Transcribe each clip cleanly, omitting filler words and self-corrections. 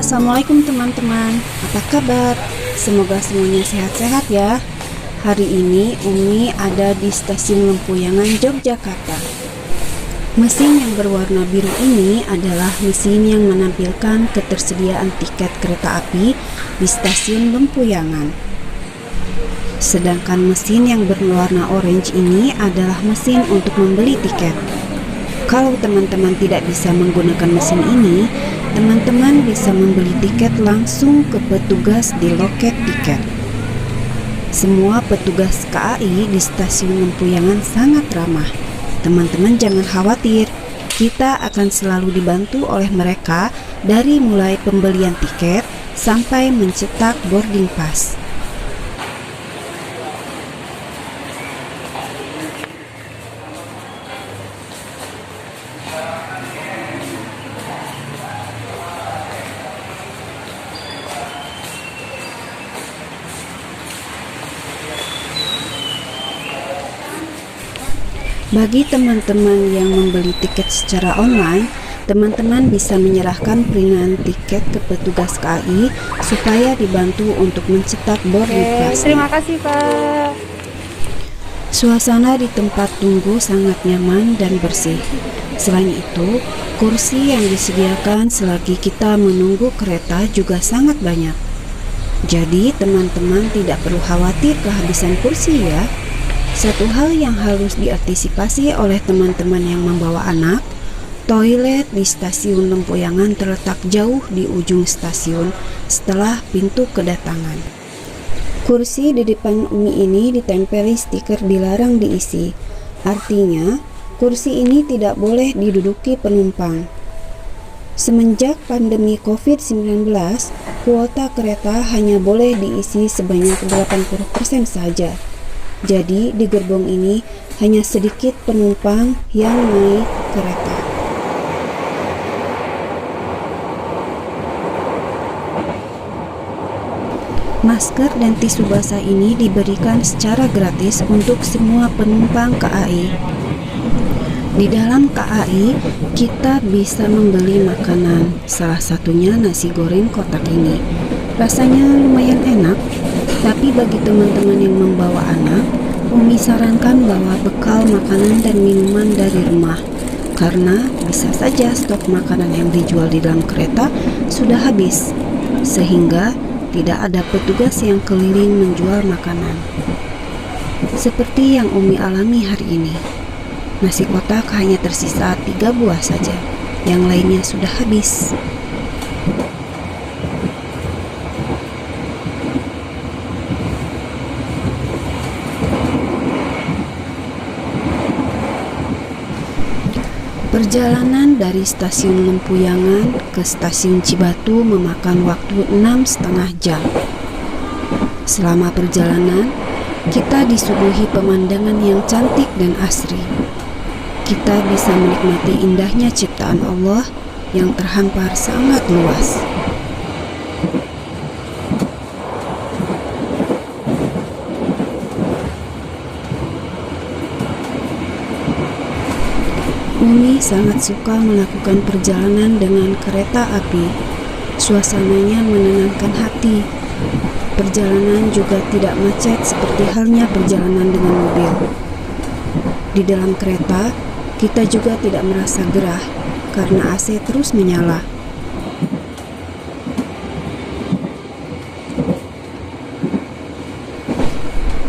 Assalamualaikum teman-teman. Apa kabar? Semoga semuanya sehat-sehat ya. Hari ini Umi ada di Stasiun Lempuyangan, Yogyakarta. Mesin yang berwarna biru ini adalah mesin yang menampilkan ketersediaan tiket kereta api di Stasiun Lempuyangan. Sedangkan mesin yang berwarna orange ini adalah mesin untuk membeli tiket. Kalau teman-teman tidak bisa menggunakan mesin ini, teman-teman bisa membeli tiket langsung ke petugas di loket tiket. Semua petugas KAI di Stasiun Lempuyangan sangat ramah. Teman-teman jangan khawatir, kita akan selalu dibantu oleh mereka dari mulai pembelian tiket sampai mencetak boarding pass. Bagi teman-teman yang membeli tiket secara online, teman-teman bisa menyerahkan printan tiket ke petugas KAI supaya dibantu untuk mencetak boarding pass. Terima kasih Pak. Suasana di tempat tunggu sangat nyaman dan bersih. Selain itu, kursi yang disediakan selagi kita menunggu kereta juga sangat banyak. Jadi teman-teman tidak perlu khawatir kehabisan kursi ya. Satu hal yang harus diantisipasi oleh teman-teman yang membawa anak, toilet di Stasiun Lempuyangan terletak jauh di ujung stasiun setelah pintu kedatangan. Kursi di depan Umi ini ditempeli stiker dilarang diisi. Artinya, kursi ini tidak boleh diduduki penumpang. Semenjak pandemi COVID-19, kuota kereta hanya boleh diisi sebanyak 80% saja. Jadi di gerbong ini hanya sedikit penumpang yang naik kereta. Masker dan tisu basah ini diberikan secara gratis untuk semua penumpang KAI. Di dalam KAI, kita bisa membeli makanan, salah satunya nasi goreng kotak ini. Rasanya lumayan enak, tapi bagi teman-teman yang membawa anak, Umi sarankan bawa bekal makanan dan minuman dari rumah, karena bisa saja stok makanan yang dijual di dalam kereta sudah habis, sehingga tidak ada petugas yang keliling menjual makanan. Seperti yang Umi alami hari ini, nasi kotak hanya tersisa 3 buah saja, yang lainnya sudah habis. Perjalanan dari Stasiun Lempuyangan ke Stasiun Cibatu memakan waktu 6,5 jam. Selama perjalanan, kita disuguhi pemandangan yang cantik dan asri. Kita bisa menikmati indahnya ciptaan Allah yang terhampar sangat luas. Umi sangat suka melakukan perjalanan dengan kereta api. Suasananya menenangkan hati. Perjalanan juga tidak macet seperti halnya perjalanan dengan mobil. Di dalam kereta, kita juga tidak merasa gerah karena AC terus menyala.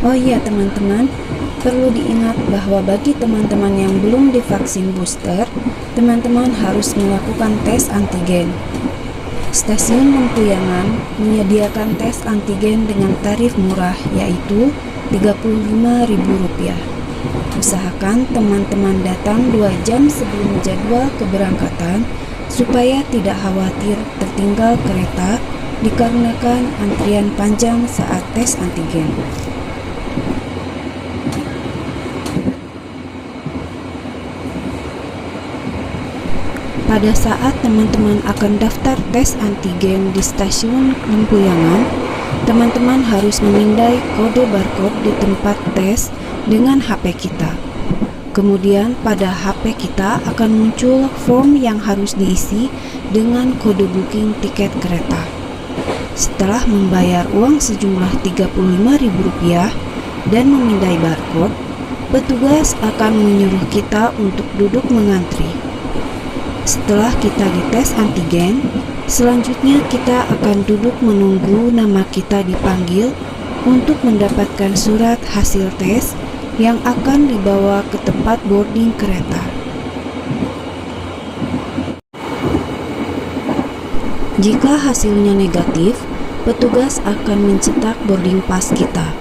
Oh iya teman-teman, perlu diingat bahwa bagi teman-teman yang belum divaksin booster, teman-teman harus melakukan tes antigen. Stasiun Lempuyangan menyediakan tes antigen dengan tarif murah, yaitu Rp35.000. Usahakan teman-teman datang 2 jam sebelum jadwal keberangkatan supaya tidak khawatir tertinggal kereta dikarenakan antrian panjang saat tes antigen. Pada saat teman-teman akan daftar tes antigen di Stasiun Lempuyangan, teman-teman harus memindai kode barcode di tempat tes dengan HP kita. Kemudian pada HP kita akan muncul form yang harus diisi dengan kode booking tiket kereta. Setelah membayar uang sejumlah Rp35.000 dan memindai barcode, petugas akan menyuruh kita untuk duduk mengantri. Setelah kita dites antigen, selanjutnya kita akan duduk menunggu nama kita dipanggil untuk mendapatkan surat hasil tes yang akan dibawa ke tempat boarding kereta. Jika hasilnya negatif, petugas akan mencetak boarding pass kita.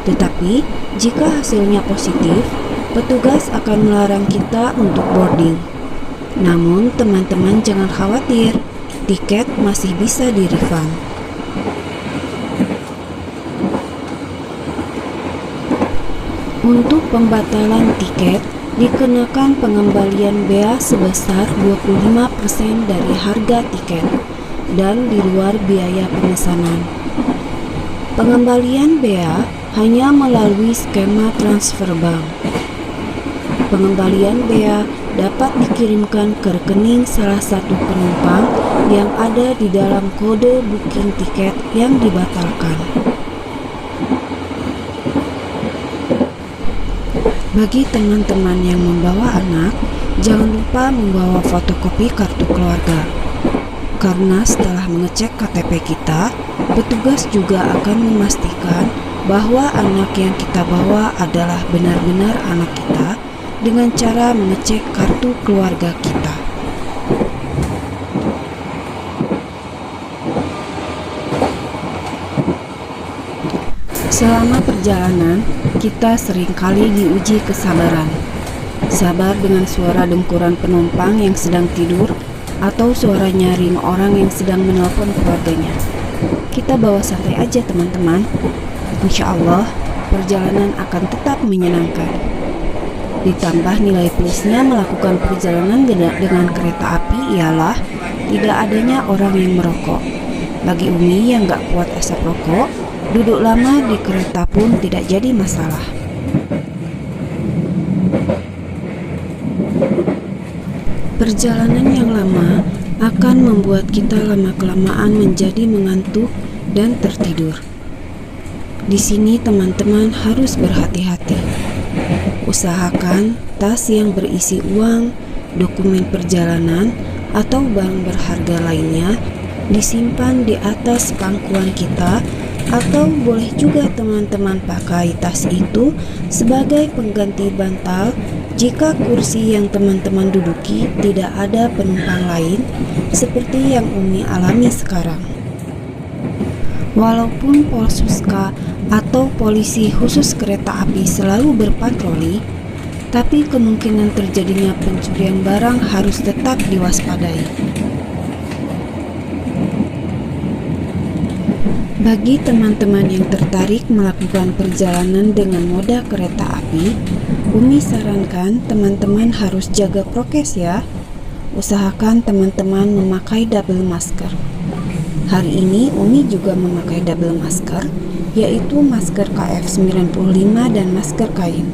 Tetapi, jika hasilnya positif, petugas akan melarang kita untuk boarding. Namun, teman-teman jangan khawatir, tiket masih bisa di-refund. Untuk pembatalan tiket, dikenakan pengembalian bea sebesar 25% dari harga tiket dan di luar biaya pemesanan. Pengembalian bea hanya melalui skema transfer bank. Pengembalian bea dapat dikirimkan ke rekening salah satu penumpang yang ada di dalam kode booking tiket yang dibatalkan. Bagi teman-teman yang membawa anak, jangan lupa membawa fotokopi kartu keluarga. Karena setelah mengecek KTP kita, petugas juga akan memastikan bahwa anak yang kita bawa adalah benar-benar anak kita dengan cara mengecek kartu keluarga kita. Selama perjalanan, kita seringkali diuji kesabaran. Sabar dengan suara dengkuran penumpang yang sedang tidur atau suara nyaring orang yang sedang menelpon keluarganya. Kita bawa santai aja teman-teman. Insya Allah, perjalanan akan tetap menyenangkan. Ditambah nilai plusnya melakukan perjalanan dengan kereta api ialah tidak adanya orang yang merokok. Bagi Umi yang gak kuat asap rokok, duduk lama di kereta pun tidak jadi masalah. Perjalanan yang lama akan membuat kita lama-kelamaan menjadi mengantuk dan tertidur. Di sini teman-teman harus berhati-hati. Usahakan tas yang berisi uang, dokumen perjalanan, atau barang berharga lainnya disimpan di atas pangkuan kita, atau boleh juga teman-teman pakai tas itu sebagai pengganti bantal jika kursi yang teman-teman duduki tidak ada penumpang lain seperti yang Umi alami sekarang. Walaupun Polsuska atau polisi khusus kereta api selalu berpatroli, tapi kemungkinan terjadinya pencurian barang harus tetap diwaspadai. Bagi teman-teman yang tertarik melakukan perjalanan dengan moda kereta api, Umi sarankan teman-teman harus jaga prokes ya. Usahakan teman-teman memakai double masker. Hari ini Umi juga memakai double masker, yaitu masker KF95 dan masker kain.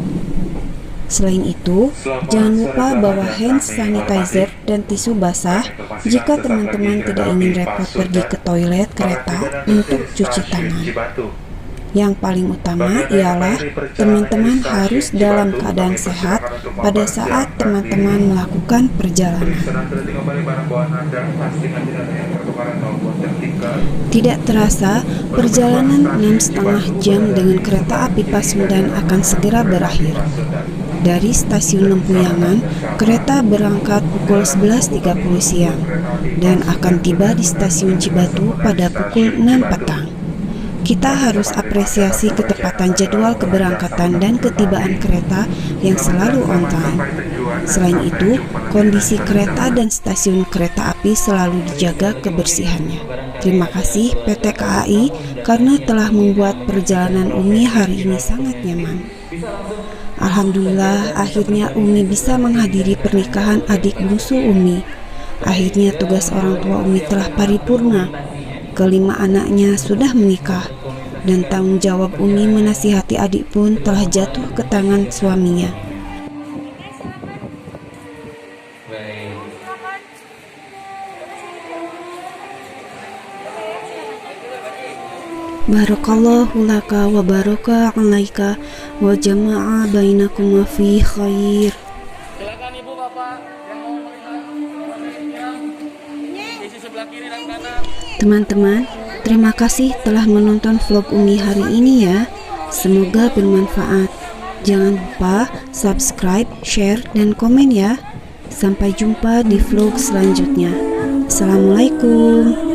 Selain itu, jangan lupa bawa hand sanitizer dan tisu basah jika teman-teman tidak ingin repot pergi ke toilet kereta untuk cuci tangan. Yang paling utama ialah teman-teman harus dalam keadaan sehat pada saat teman-teman melakukan perjalanan. Tidak terasa, perjalanan 6,5 jam dengan kereta api Pasundan akan segera berakhir. Dari stasiun Lempuyangan, kereta berangkat pukul 11.30 siang dan akan tiba di stasiun Cibatu pada pukul 6 petang. Kita harus apresiasi ketepatan jadwal keberangkatan dan ketibaan kereta yang selalu on time. Selain itu, kondisi kereta dan stasiun kereta api selalu dijaga kebersihannya. Terima kasih PT KAI karena telah membuat perjalanan Umi hari ini sangat nyaman. Alhamdulillah, akhirnya Umi bisa menghadiri pernikahan adik bungsu Umi. Akhirnya tugas orang tua Umi telah paripurna. Kelima anaknya sudah menikah, dan tanggung jawab Umi menasihati adik pun telah jatuh ke tangan suaminya. Barakallahu laka wa baraka alaika wa jama'a bainakuma fi khair. Silakan ibu bapak yang mau melihat isi sebelah kiri dan kanan. Teman-teman, terima kasih telah menonton vlog Umi hari ini ya. Semoga bermanfaat. Jangan lupa subscribe, share, dan komen ya. Sampai jumpa di vlog selanjutnya. Assalamualaikum.